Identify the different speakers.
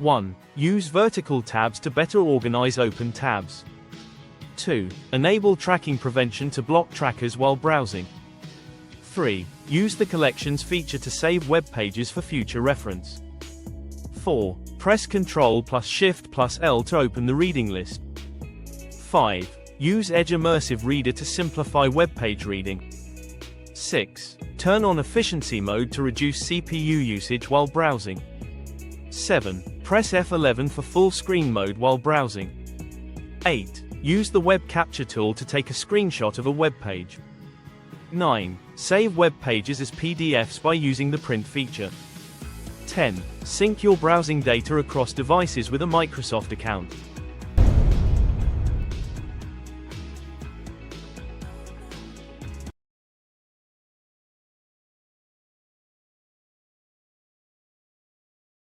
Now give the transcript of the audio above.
Speaker 1: 1. Use vertical tabs to better organize open tabs. 2. Enable tracking prevention to block trackers while browsing. 3. Use the collections feature to save web pages for future reference. 4. Press Ctrl plus Shift plus L to open the reading list. 5. Use Edge Immersive Reader to simplify web page reading. 6. Turn on efficiency mode to reduce CPU usage while browsing. 7. Press F11 for full screen mode while browsing. 8. Use the web capture tool to take a screenshot of a web page. 9. Save web pages as PDFs by using the print feature. 10. Sync your browsing data across devices with a Micosoft account.